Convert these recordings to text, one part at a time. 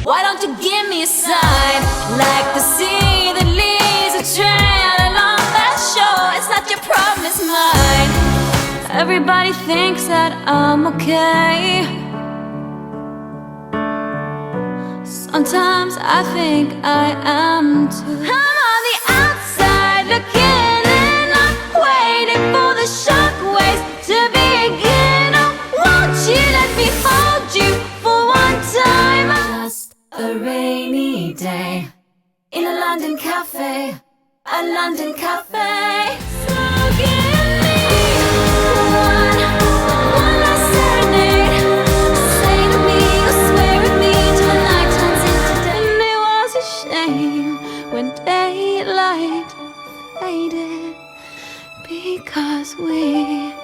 Why don't you give me a sign, like the sea that leaves a trail along that shore? It's not your problem, it's mine. Everybody thinks that I'm okay. Sometimes I think I am too. I'm on the outside looking in, I'm waiting for the shockwaves to begin. Oh, won't you let me hold you for one time? Just a rainy day in a London cafe, a London cafe. So give me one last serenade. Say to me, or swear at me till the night turns into day. And it was a shame when daylight faded, because we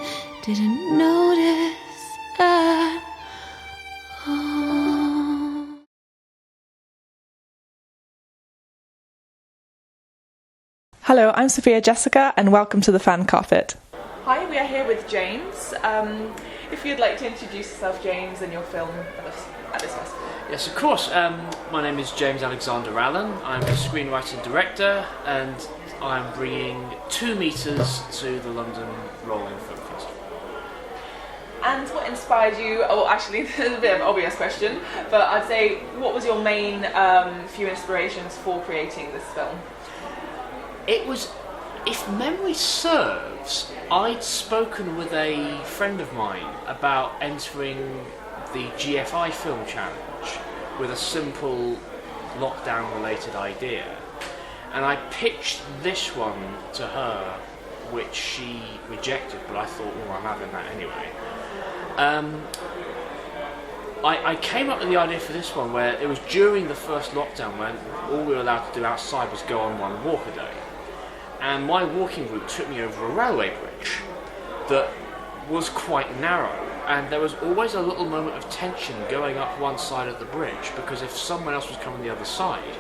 didn't notice at all. Hello, I'm Sophia Jessica, and welcome to the Fan Carpet. Hi, we are here with James. If you'd like to introduce yourself, James, and your film at this festival. Yes, of course. My name is James Alexander Allen. I'm a screenwriter and director, and I'm bringing 2 meters to the London Rolling Film Festival. And what inspired you? Oh, actually, this is a bit of an obvious question, but I'd say, what was your main few inspirations for creating this film? It was, if memory serves, I'd spoken with a friend of mine about entering the GFI Film Challenge with a simple lockdown-related idea. And I pitched this one to her, which she rejected, but I thought, well, I'm having that anyway. I came up with the idea for this one where it was during the first lockdown when all we were allowed to do outside was go on one walk a day. And my walking route took me over a railway bridge that was quite narrow, and there was always a little moment of tension going up one side of the bridge, because if someone else was coming the other side,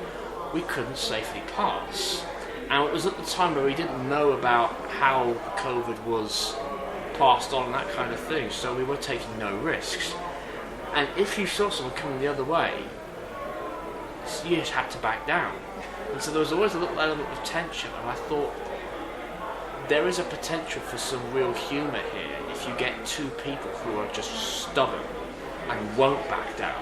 we couldn't safely pass. And it was at the time where we didn't know about how COVID was passed on and that kind of thing, so we were taking no risks. And if you saw someone coming the other way, you just had to back down. And so there was always a little element of tension, and I thought there is a potential for some real humour here if you get 2 people who are just stubborn and won't back down,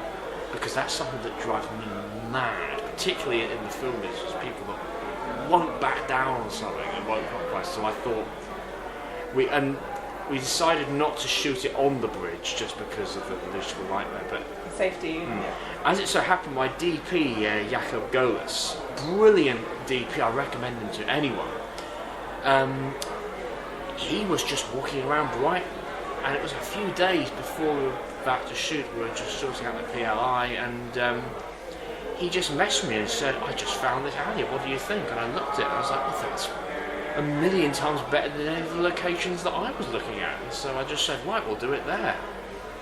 because that's something that drives me mad, particularly in the film business, people that won't back down on something and won't compromise. So I thought we decided not to shoot it on the bridge just because of the logistical nightmare, but Safety. Yeah. as it so happened, my DP, Jakob Golis, brilliant DP, I recommend him to anyone. He was just walking around Brighton, and it was a few days before we were about to shoot. We were just sorting out the PLI, and he just messaged me and said, I just found this alley, what do you think? And I looked at it and I was like, well, that's a million times better than any of the locations that I was looking at. And so I just said, right, we'll do it there.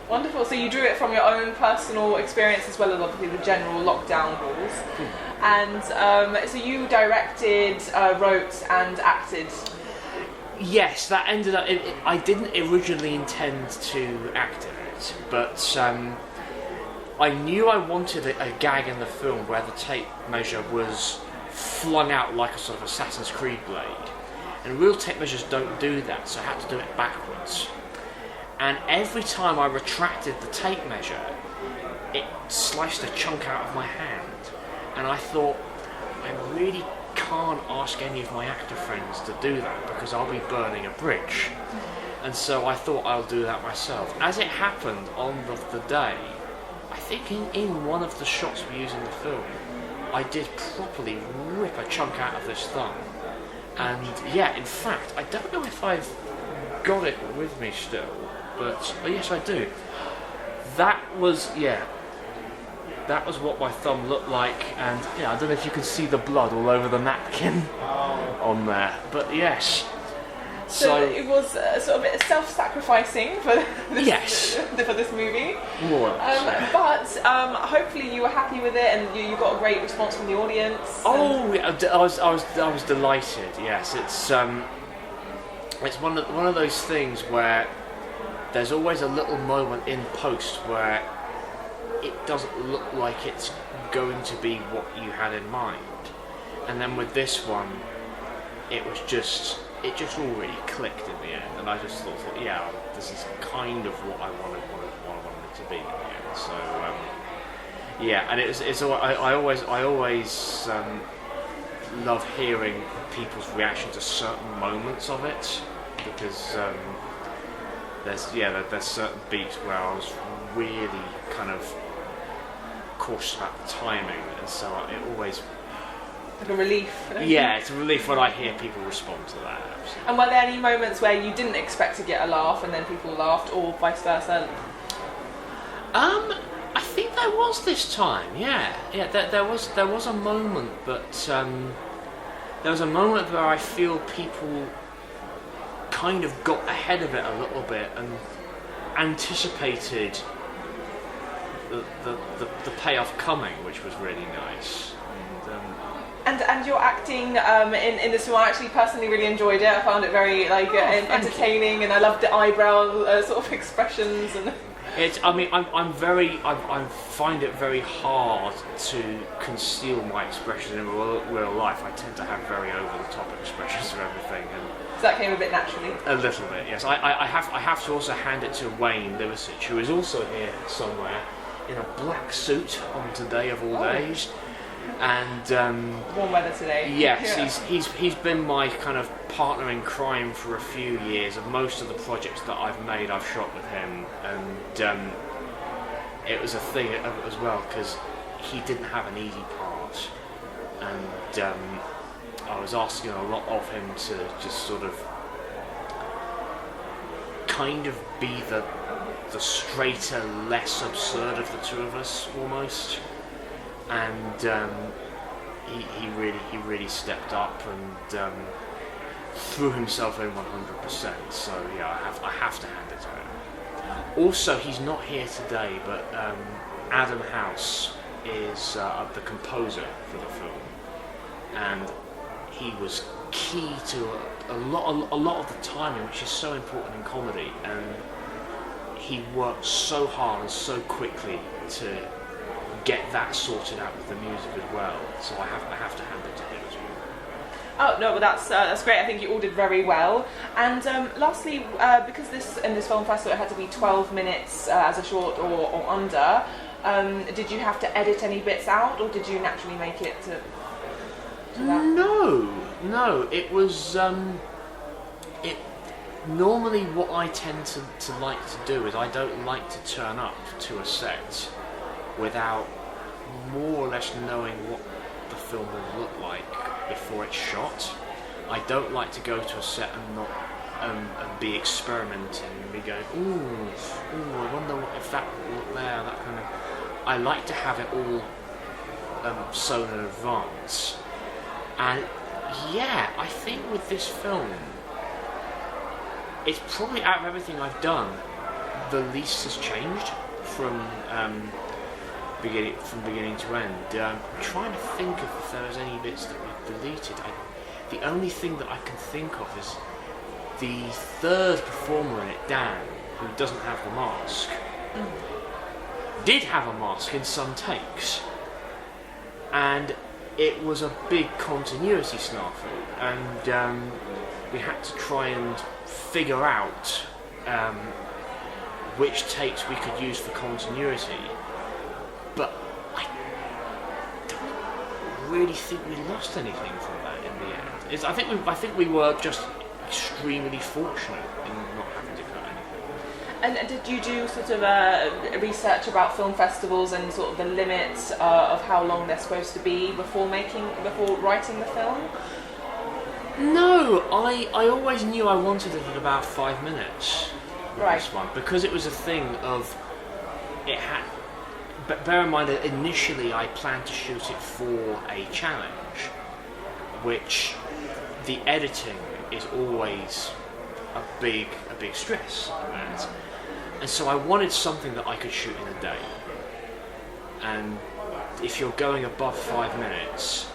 Wonderful. So you drew it from your own personal experience as well as obviously the general lockdown rules. And so you directed, wrote and acted. Yes, that ended up... I didn't originally intend to act in it, but I knew I wanted a gag in the film where the tape measure was flung out like a sort of Assassin's Creed blade. And real tape measures don't do that, so I had to do it backwards. And every time I retracted the tape measure, it sliced a chunk out of my hand. And I thought, I really can't ask any of my actor friends to do that because I'll be burning a bridge. And so I thought I'll do that myself. As it happened on the day, I think in one of the shots we use in the film, I did properly rip a chunk out of this thumb. And yeah, in fact, I don't know if I've got it with me still, but oh yes, I do. That was what my thumb looked like, and yeah, I don't know if you can see the blood all over the napkin on there, but yes. So it was sort of self-sacrificing for this, yes. for this movie. More or less. But hopefully you were happy with it, and you got a great response from the audience. Oh, yeah, I was delighted. Yes, it's one of those things where there's always a little moment in post where it doesn't look like it's going to be what you had in mind. And then with this one, it just all really clicked in the end, and I just thought, yeah, this is kind of what I wanted it to be in the end. So yeah, and I always love hearing people's reaction to certain moments of it, because there's certain beats where I was really kind of cautious about the timing, and so it always. Like a relief. Yeah, it's a relief when I hear people respond to that. Absolutely. And were there any moments where you didn't expect to get a laugh and then people laughed, or vice versa? I think there was this time. Yeah. There was a moment, but there was a moment where I feel people kind of got ahead of it a little bit and anticipated the payoff coming, which was really nice. And your acting in this film, I actually personally really enjoyed it. I found it very entertaining, and I loved the eyebrow sort of expressions. And I find it very hard to conceal my expressions in real life. I tend to have very over the top expressions of everything, and so that came a bit naturally. A little bit, yes. I have to also hand it to Wayne Livicic, who is also here somewhere in a black suit on today of all days. And warm weather today. Yes, he's been my kind of partner in crime for a few years. Of most of the projects that I've made, I've shot with him, and it was a thing as well because he didn't have an easy part, and I was asking a lot of him to just sort of kind of be the straighter, less absurd of the two of us almost. And he really stepped up and threw himself in 100%. So yeah, I have to hand it to him. Also, he's not here today, but Adam House is the composer for the film, and he was key to a lot of the timing, which is so important in comedy. And he worked so hard and so quickly to get that sorted out with the music as well, so I have to hand it to him as well. Oh no, well that's great. I think you all did very well. And lastly, because in this film festival it had to be 12 minutes as a short or under, did you have to edit any bits out, or did you naturally make it to that? No. It was normally what I tend to like to do is I don't like to turn up to a set without more or less knowing what the film will look like before it's shot. I don't like to go to a set and not and be experimenting and be going, ooh, I wonder if that will look there, that kind of. I like to have it all sewn in advance. And yeah, I think with this film, it's probably out of everything I've done, the least has changed from beginning to end. I'm trying to think if there was any bits that we've deleted. The only thing that I can think of is the third performer in it, Dan, who doesn't have the mask, did have a mask in some takes, and it was a big continuity snafu, and we had to try and figure out which takes we could use for continuity. But I don't really think we lost anything from that in the end. I think we were just extremely fortunate in not having to cut anything. And did you do sort of research about film festivals and sort of the limits of how long they're supposed to be before writing the film? No, I always knew I wanted it at about 5 minutes. Right. This one, because it was a thing of it had. But bear in mind that initially I planned to shoot it for a challenge, which the editing is always a big stress on that. And so I wanted something that I could shoot in a day. And if you're going above 5 minutes,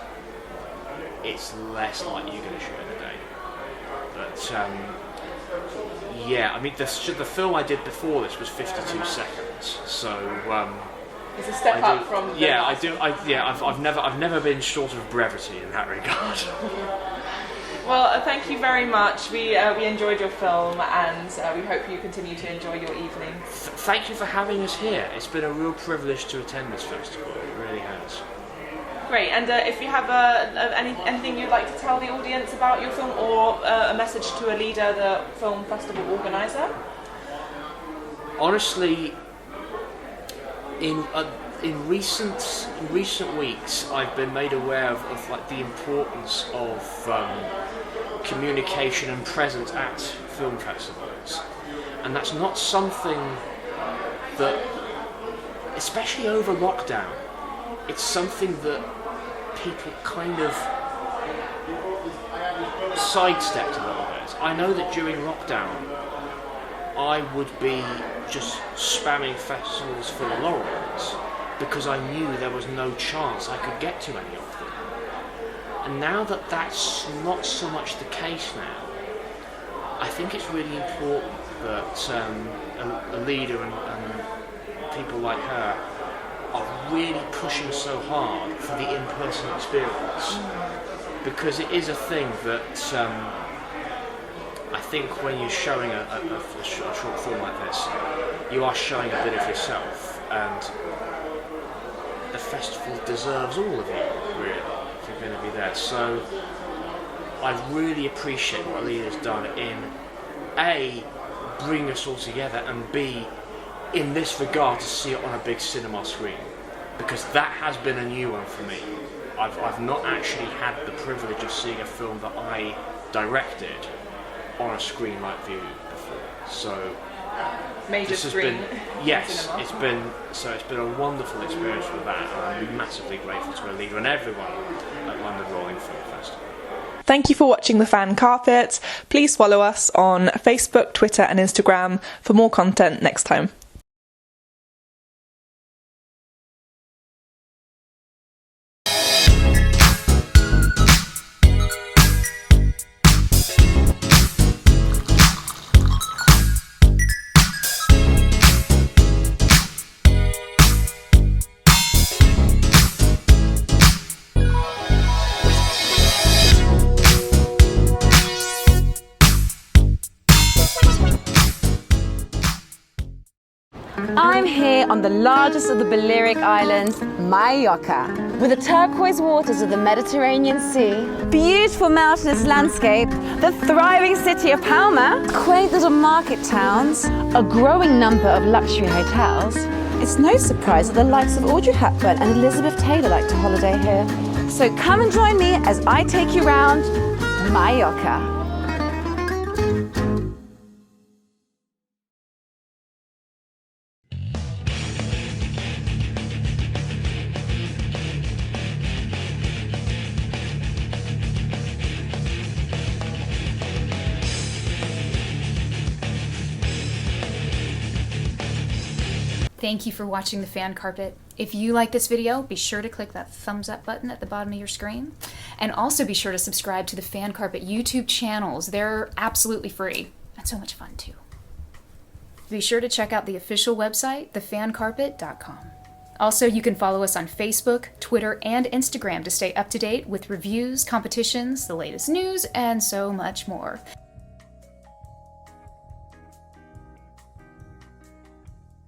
it's less likely you're going to shoot in a day. But yeah, I mean the film I did before this was 52 seconds, so It's a step I up do. from the Yeah, last I've never been short of brevity in that regard. Well, thank you very much. We enjoyed your film, and we hope you continue to enjoy your evening. Thank you for having us here. It's been a real privilege to attend this festival. It really has. Great, and if you have anything you'd like to tell the audience about your film, or a message to Alida, the film festival organizer? Honestly, in recent weeks, I've been made aware of like the importance of communication and presence at film festivals, and that's not something that, especially over lockdown, it's something that people kind of sidestepped a little bit. I know that during lockdown I would be just spamming festivals full of laurels because I knew there was no chance I could get to any of them. And now that that's not so much the case now, I think it's really important that a leader and people like her are really pushing so hard for the in-person experience, because it is a thing that I think when you're showing a short film like this, you are showing a bit of yourself, and the festival deserves all of you, really, if you're going to be there. So I really appreciate what Leah's done in A, bring us all together, and B, in this regard, to see it on a big cinema screen, because that has been a new one for me. I've not actually had the privilege of seeing a film that I directed on a screen like view before. So Major this has screen. been, yes, it's been a wonderful experience with that, and I'm massively grateful to Alida and everyone at London Rolling Film Festival. Thank you for watching The Fan Carpet. Please follow us on Facebook, Twitter and Instagram for more content next time. I'm here on the largest of the Balearic Islands, Mallorca. With the turquoise waters of the Mediterranean Sea, beautiful mountainous landscape, the thriving city of Palma, quaint little market towns, a growing number of luxury hotels, it's no surprise that the likes of Audrey Hepburn and Elizabeth Taylor like to holiday here. So come and join me as I take you round Mallorca. Thank you for watching The Fan Carpet. If you like this video, be sure to click that thumbs up button at the bottom of your screen. And also be sure to subscribe to the Fan Carpet YouTube channels. They're absolutely free and so much fun too. Be sure to check out the official website, thefancarpet.com. Also, you can follow us on Facebook, Twitter, and Instagram to stay up to date with reviews, competitions, the latest news, and so much more.